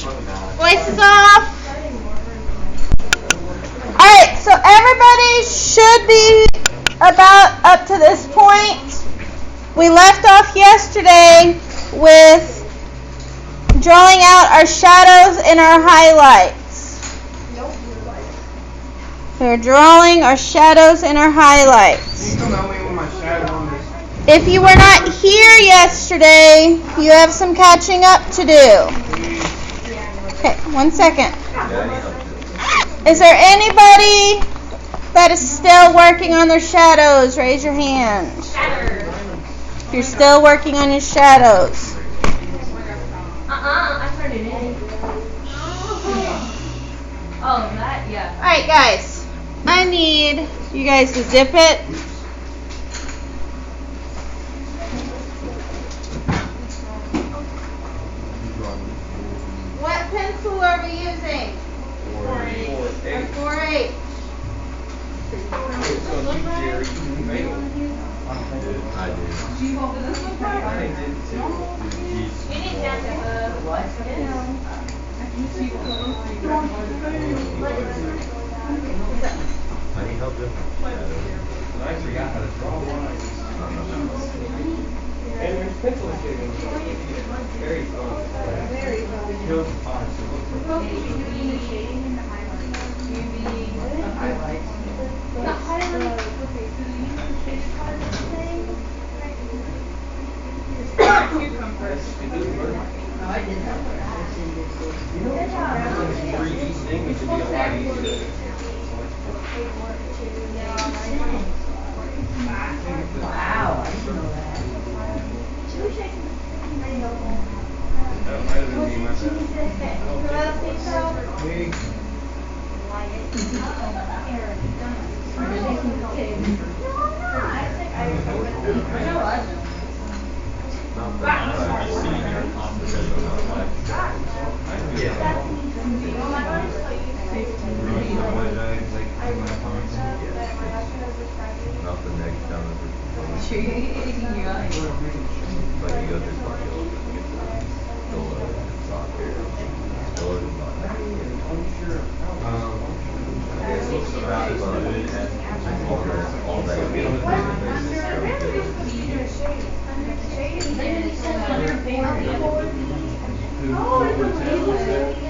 Voice is off. Alright, so everybody should be about up to this point. We left off yesterday with drawing out our shadows and our highlights. We're drawing our shadows and our highlights. If you were not here yesterday, you have some catching up to do. Okay, 1 second. Is there anybody that is still working on their shadows? Raise your hand. If you're still working on your shadows. I turned it in. Oh, that, yeah. Alright, guys. I need you guys to zip it. What pencil are we using? 4H. I did. You need that to what? I need help with I forgot how to draw one. And there's pencil shaving. Very fun. Very fun. The highlights. Cucumbers. I didn't know that. You know, for each thing, it should be a lot easier. Wow, I didn't know that. That might have been me, my bad. Not the next down the but you go through party all the Dolo and soccer. Dolo and soccer. I guess it's about as good as all that would be on the daily basis. All of them around there.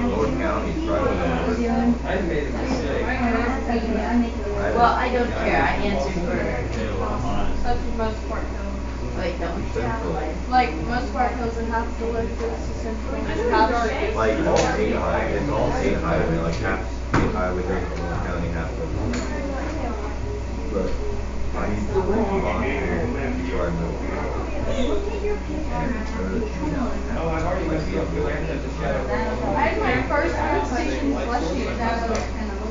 North County's right over there. I made a mistake. Well, I don't care. I answered for That's most Park Hills. like don't. Like most Park Hills and half the list is essentially half Like all 8 highway, it's all 8 highway, like half 8 highway goes to North County, half goes to but I need to volunteer before I move. Oh, I've already messed up the land at the shadow. I had my first food station slushy and that was kind of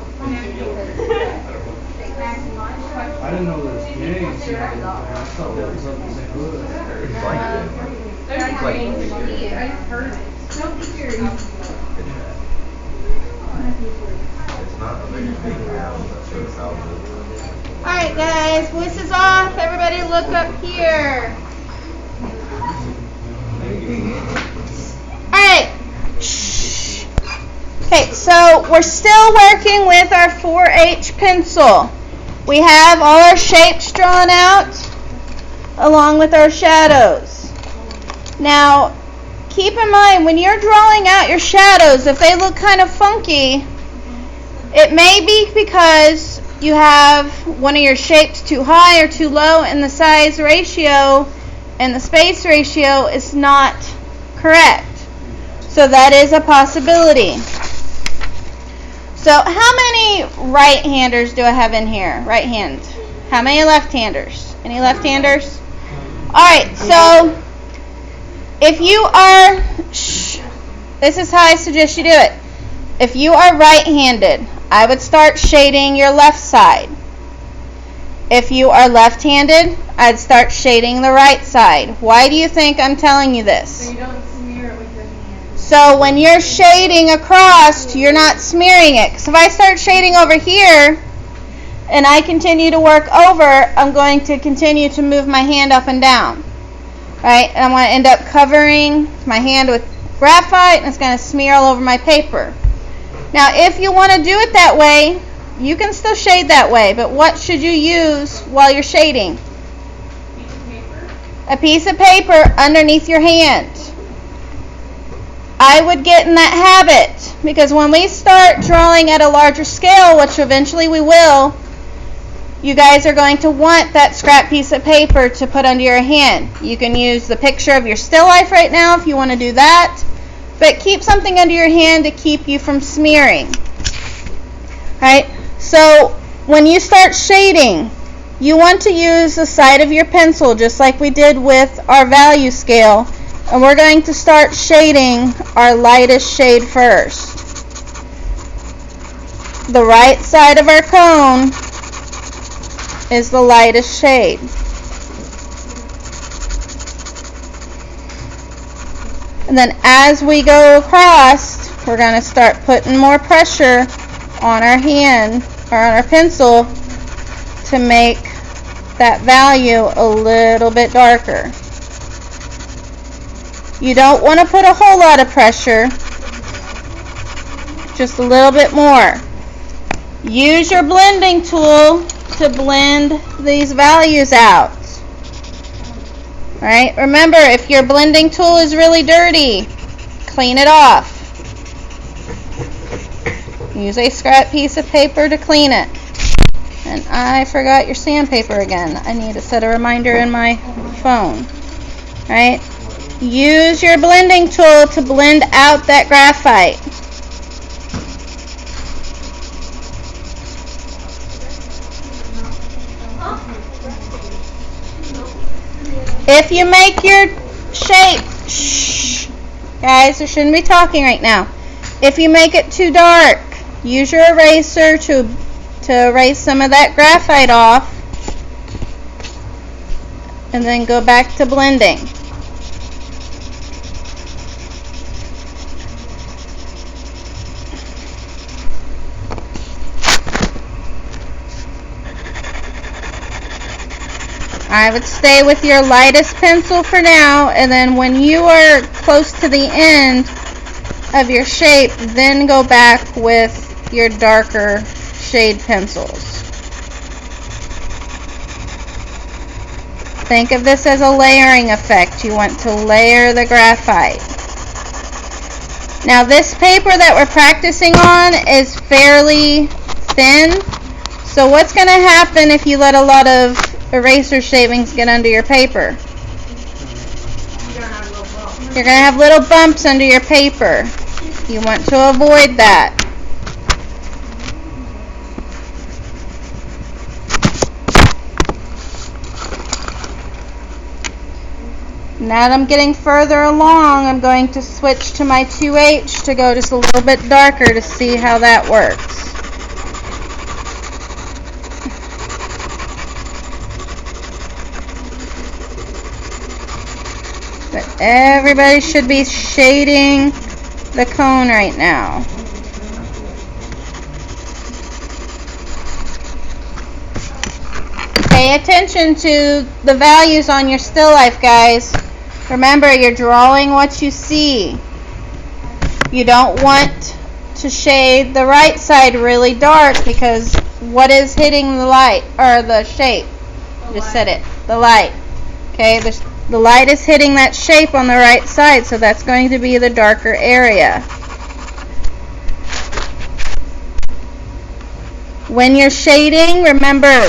I didn't know there was games. I thought that was something that good. It's like There's green tea. I heard it. Don't be serious. it's not a very big house, that's what it's out of. Alright, guys. Voices off. Everybody look up here. Alright. Shh. Okay, so we're still working with our 4H pencil. We have all our shapes drawn out along with our shadows. Now, keep in mind when you're drawing out your shadows, if they look kind of funky, it may be because you have one of your shapes too high or too low and the size ratio and the space ratio is not correct. So that is a possibility. So how many right-handers do I have in here? Right hand. How many left-handers? Any left-handers? Alright, so if you are, this is how I suggest you do it. If you are right-handed, I would start shading your left side. If you are left-handed, I'd start shading the right side. Why do you think I'm telling you this? So you don't smear it with your hand. So when you're shading across, you're not smearing it. Because if I start shading over here, and I continue to work over, I'm going to continue to move my hand up and down. Right? And I'm going to end up covering my hand with graphite, and it's going to smear all over my paper. Now, if you want to do it that way, you can still shade that way, but what should you use while you're shading? A piece of paper underneath your hand. I would get in that habit, because when we start drawing at a larger scale, which eventually we will, you guys are going to want that scrap piece of paper to put under your hand. You can use the picture of your still life right now if you want to do that, but keep something under your hand to keep you from smearing. Right? So when you start shading, you want to use the side of your pencil just like we did with our value scale, and we're going to start shading our lightest shade first. The right side of our cone is the lightest shade. And then as we go across, we're going to start putting more pressure on our hand or on our pencil to make that value a little bit darker. You don't want to put a whole lot of pressure, just a little bit more. Use your blending tool to blend these values out. Alright, remember, if your blending tool is really dirty, clean it off. Use a scrap piece of paper to clean it. And I forgot your sandpaper again. I need to set a reminder in my phone. Alright, use your blending tool to blend out that graphite. If you make your shape, shh, guys, I shouldn't be talking right now. If you make it too dark, use your eraser to erase some of that graphite off, and then go back to blending. I would stay with your lightest pencil for now, and then when you are close to the end of your shape, then go back with your darker shade pencils. Think of this as a layering effect. You want to layer the graphite. Now this paper that we're practicing on is fairly thin, so what's going to happen if you let a lot of eraser shavings get under your paper? You're going to have little bumps under your paper. You want to avoid that. Now that I'm getting further along, I'm going to switch to my 2H to go just a little bit darker to see how that works. But everybody should be shading the cone right now. Pay attention to the values on your still life, guys. Remember, you're drawing what you see. You don't want to shade the right side really dark, because what is hitting the light, or the shape? Just said it. The light. Okay, the light is hitting that shape on the right side, so that's going to be the darker area. When you're shading, remember,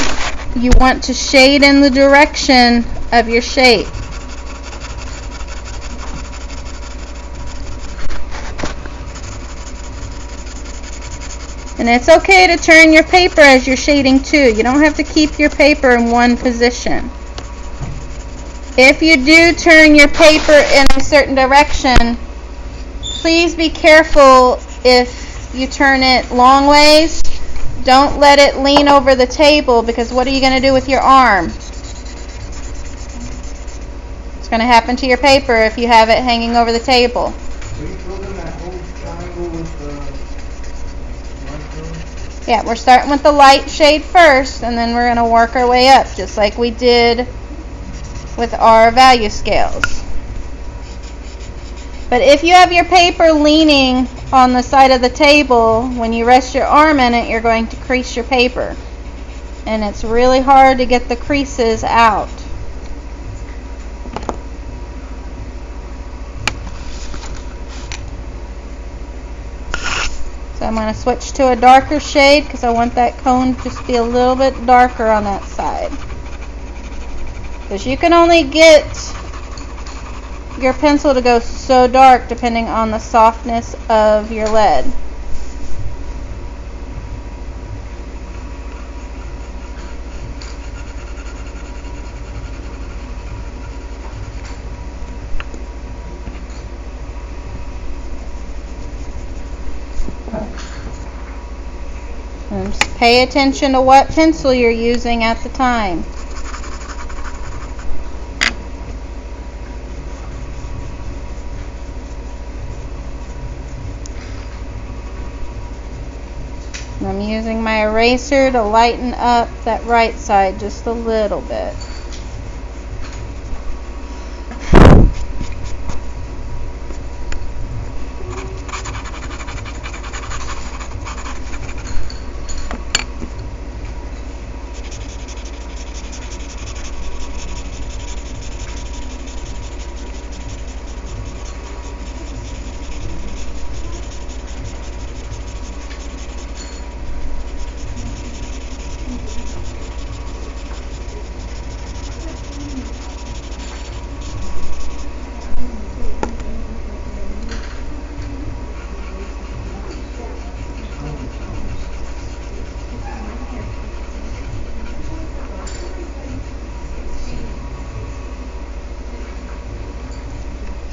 you want to shade in the direction of your shape. And it's okay to turn your paper as you're shading too. You don't have to keep your paper in one position. If you do turn your paper in a certain direction, please be careful if you turn it long ways. Don't let it lean over the table, because what are you going to do with your arm? It's going to happen to your paper if you have it hanging over the table. So you filled in that whole triangle with the marker? Yeah, we're starting with the light shade first, and then we're going to work our way up, just like we did with our value scales. But if you have your paper leaning on the side of the table, when you rest your arm in it, you're going to crease your paper. And it's really hard to get the creases out. So I'm going to switch to a darker shade because I want that cone to just be a little bit darker on that side. Because you can only get your pencil to go so dark depending on the softness of your lead. And just pay attention to what pencil you're using at the time. And I'm using my eraser to lighten up that right side just a little bit.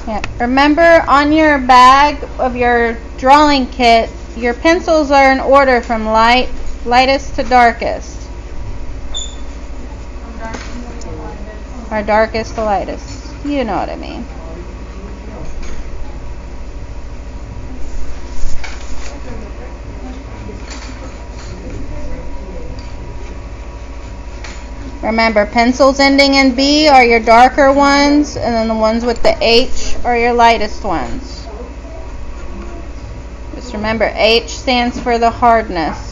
Yeah. Remember, on your bag of your drawing kit, your pencils are in order from lightest to darkest. Or darkest to lightest. You know what I mean. Remember, pencils ending in B are your darker ones, and then the ones with the H are your lightest ones. Just remember, H stands for the hardness.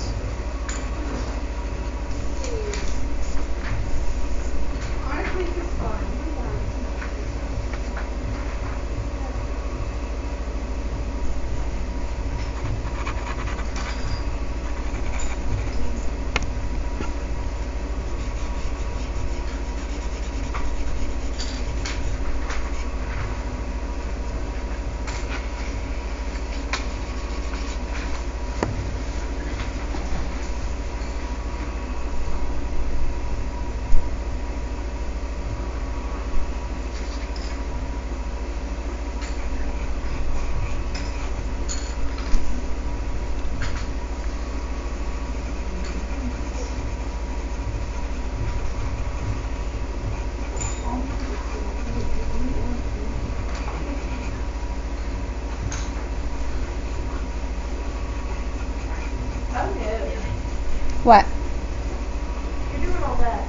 What? You're doing all that.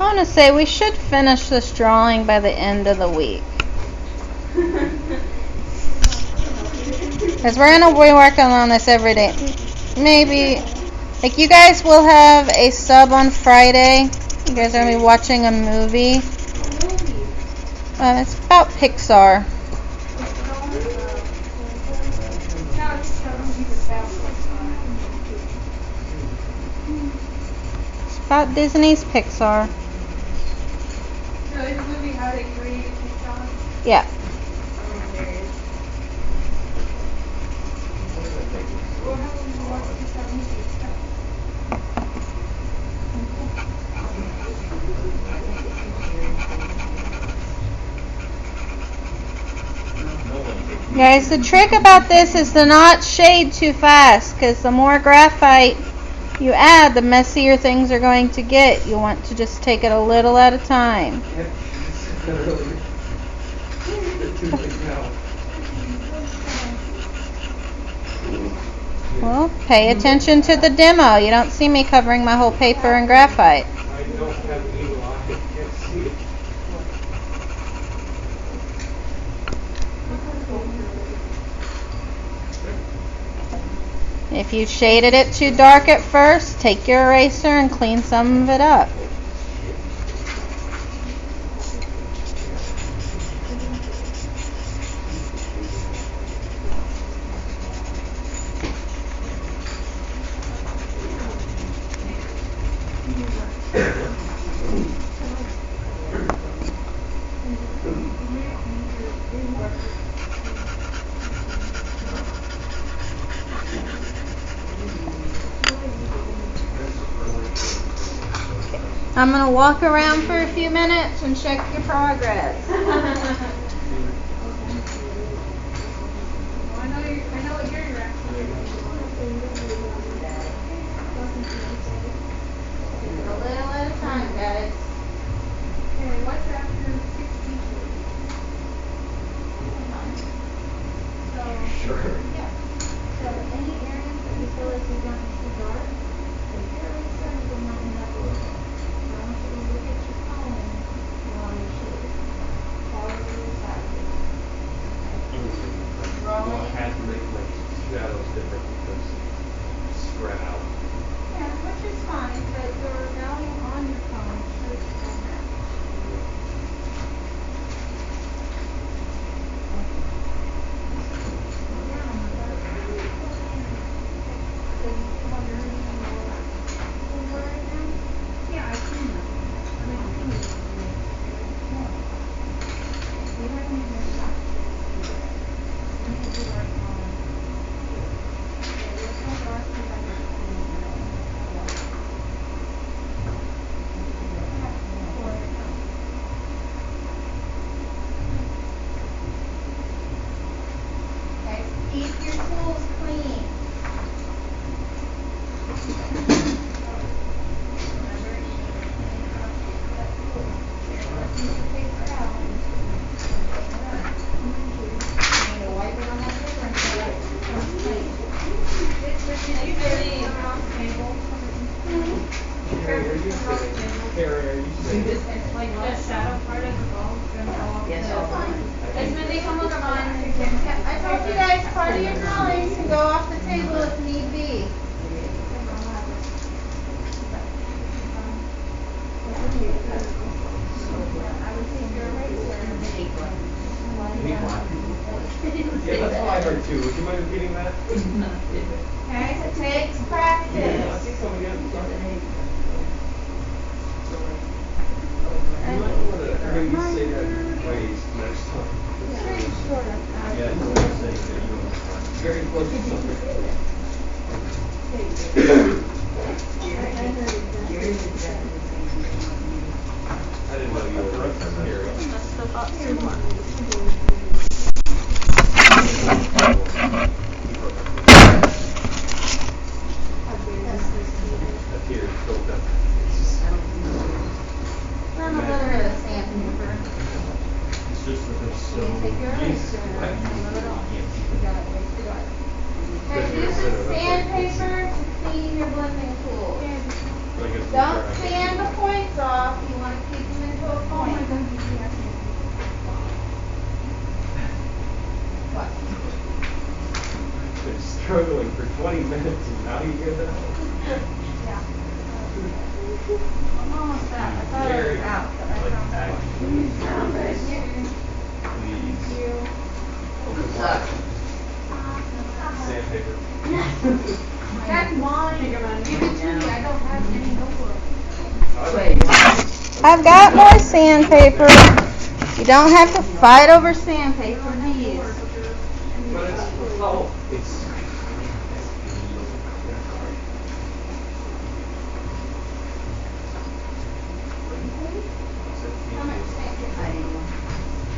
I want to say we should finish this drawing by the end of the week. Because we're going to be working on this every day. Maybe, like, you guys will have a sub on Friday. You guys are going to be watching a movie. It's about Pixar. It's about Disney's Pixar. So is the movie how they created Pixar? Yeah. Or how would you watch Pixar movies? Guys, the trick about this is to not shade too fast, because the more graphite you add, the messier things are going to get. You want to just take it a little at a time. Well, pay attention to the demo. You don't see me covering my whole paper in graphite. I don't have evil eye, I can't see it. If you shaded it too dark at first, take your eraser and clean some of it up. I'm going to walk around for a few minutes and check your progress. Well, I know what you're actually. A little at a time, guys. Okay, what's after 60? So, Sure. So any areas that you feel like you want too dark, if you're really starting to line it up a little bit, I want you to look at your column while you're shading. Follow the rules backwards. I had to make my shadows different because it's spread out. Yeah, which is fine, but your value on your phone should still match. yeah, I've seen them. Okay, keep your tools clean. Carrie, are you saying? Like the shadow part of the ball is gonna go off. Yes, all fine. Esmond, come look at mine. I told you guys part of your drawings can go off the table if need be. Yeah, that's what I heard too. Would you mind repeating that? Okay, it takes I practice. think somebody else started. You might want to maybe say that phrase next time. Yeah, it's what I'm saying that you were very close to something. I didn't know you were Gary. Up here, go down. I'm a little bit of sandpaper. It's just that they're so. Take your eraser and rub it off. Okay, use the sandpaper to clean your blending tool. Don't sand the points off, you want to keep them into a point. What? Been struggling for 20 minutes and now you get that? I'm almost out. I thought I was out, but I Like, found actually, please. Open wide. Sandpaper. That's mine. Give it to me. I don't have any notebook. I've got more sandpaper. You don't have to fight over sandpaper, please. But it's, oh, it's.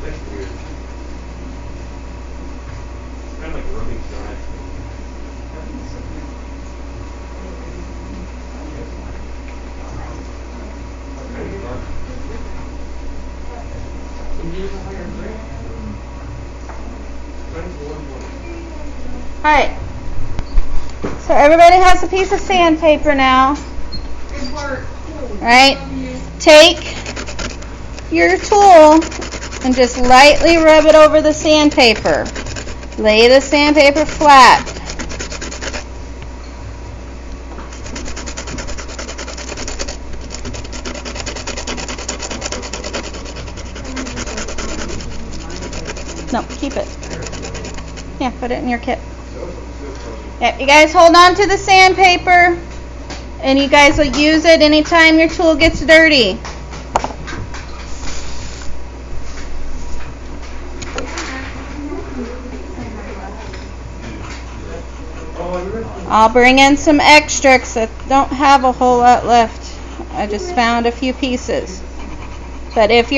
That's weird. It's kind of like rubbing dry. Alright. So everybody has a piece of sandpaper now. Alright. Take your tool and just lightly rub it over the sandpaper. Lay the sandpaper flat. No, keep it. Yeah, put it in your kit. Yep, you guys hold on to the sandpaper and you guys will use it anytime your tool gets dirty. I'll bring in some extra because I don't have a whole lot left. I just found a few pieces. But if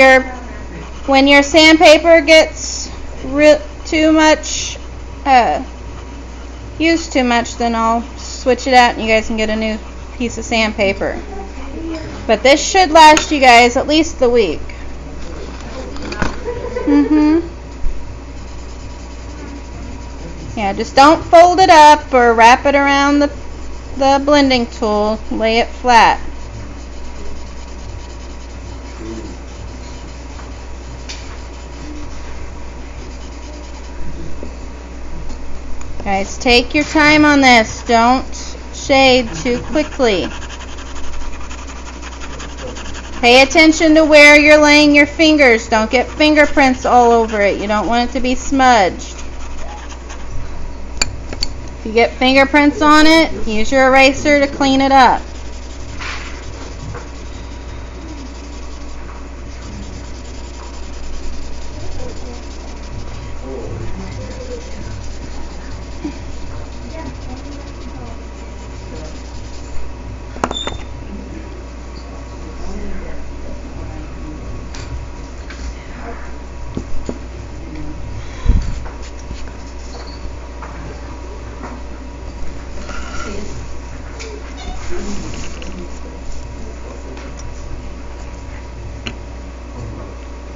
when your sandpaper gets too much, used too much, then I'll switch it out and you guys can get a new piece of sandpaper. But this should last you guys at least the week. Yeah, just don't fold it up or wrap it around the blending tool. Lay it flat. Guys, take your time on this. Don't shade too quickly. Pay attention to where you're laying your fingers. Don't get fingerprints all over it. You don't want it to be smudged. If you get fingerprints on it, use your eraser to clean it up.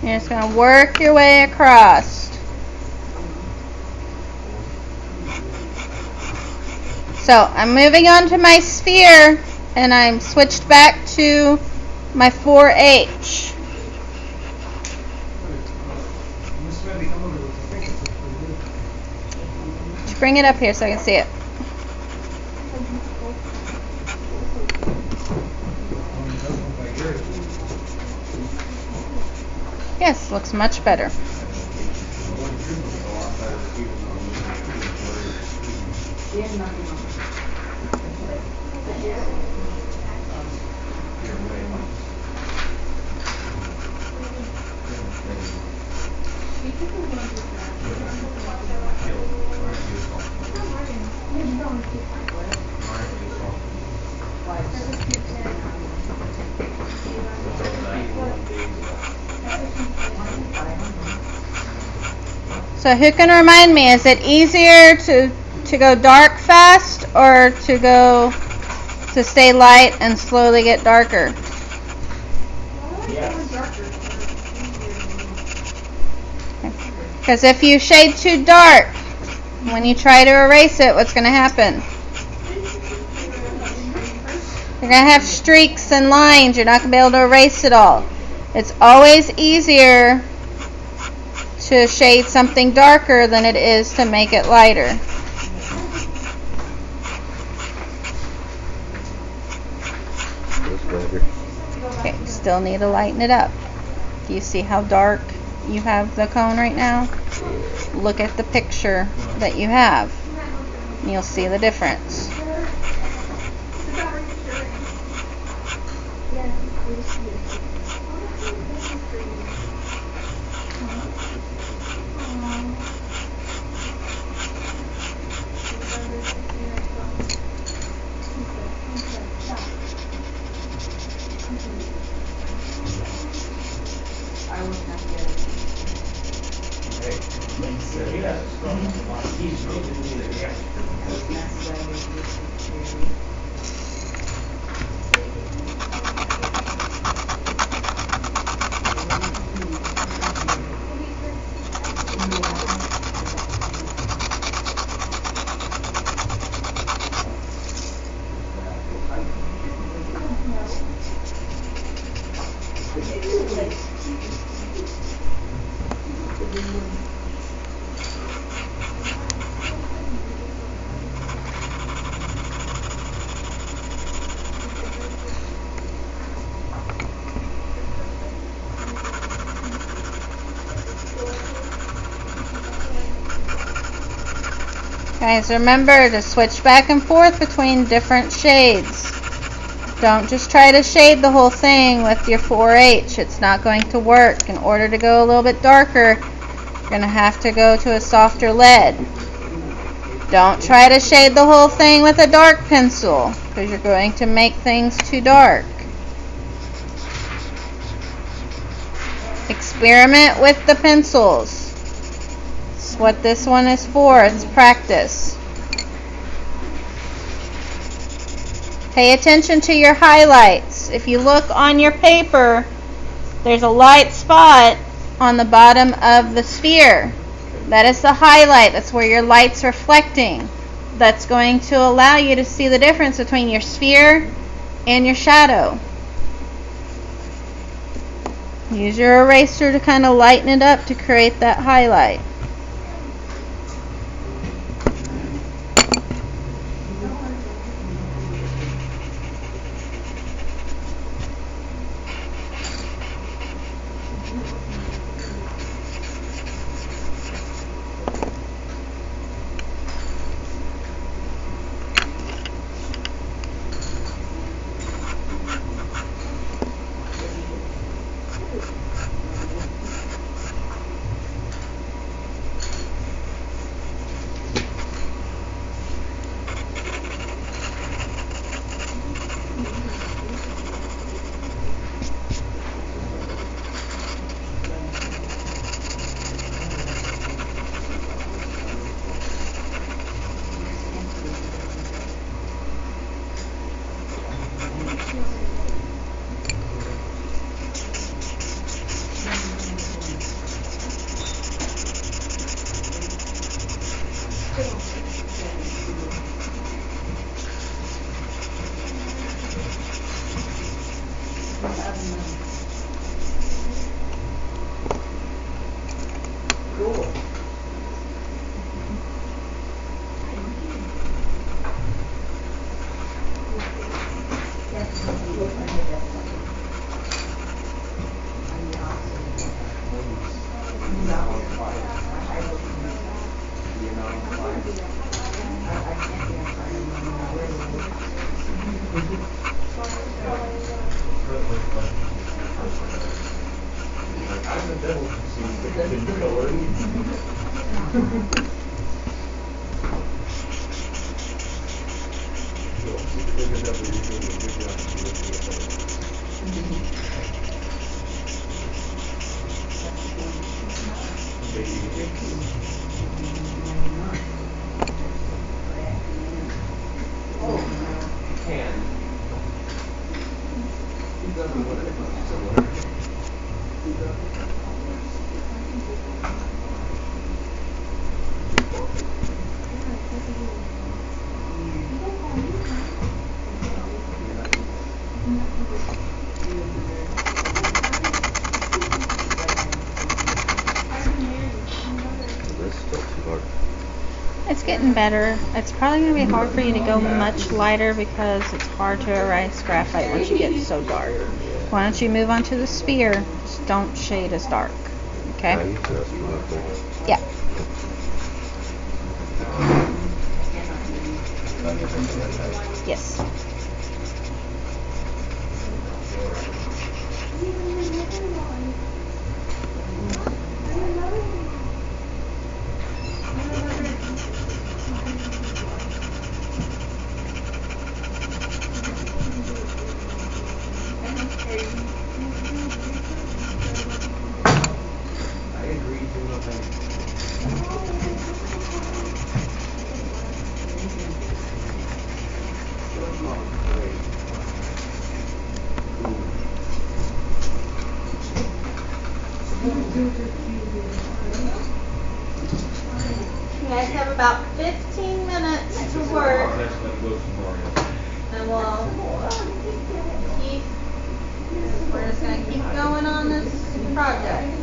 You're just going to work your way across. So I'm moving on to my sphere and I'm switched back to my 4H. Bring it up here so I can see it. Yes, looks much better. So who can remind me, is it easier to go dark fast or to stay light and slowly get darker? Because if you shade too dark, when you try to erase it, what's going to happen? You're going to have streaks and lines. You're not going to be able to erase it all. It's always easier to shade something darker than it is to make it lighter. This way. darker. Okay, still need to lighten it up. Do you see how dark you have the cone right now? Look at the picture that you have. And you'll see the difference. Guys, remember to switch back and forth between different shades. Don't just try to shade the whole thing with your 4H. It's not going to work. In order to go a little bit darker, you're going to have to go to a softer lead. Don't try to shade the whole thing with a dark pencil, because you're going to make things too dark. Experiment with the pencils. That's what this one is for. It's practice. Pay attention to your highlights. If you look on your paper, there's a light spot on the bottom of the sphere. That is the highlight. That's where your light's reflecting. That's going to allow you to see the difference between your sphere and your shadow. Use your eraser to kind of lighten it up to create that highlight. better. It's probably going to be hard for you to go much lighter because it's hard to erase graphite once you get so dark. Why don't you move on to the sphere? Just don't shade as dark. Okay? Yeah. Yes. I agree to nothing. You guys have about 15 minutes to work, and we're just going to keep going on this project.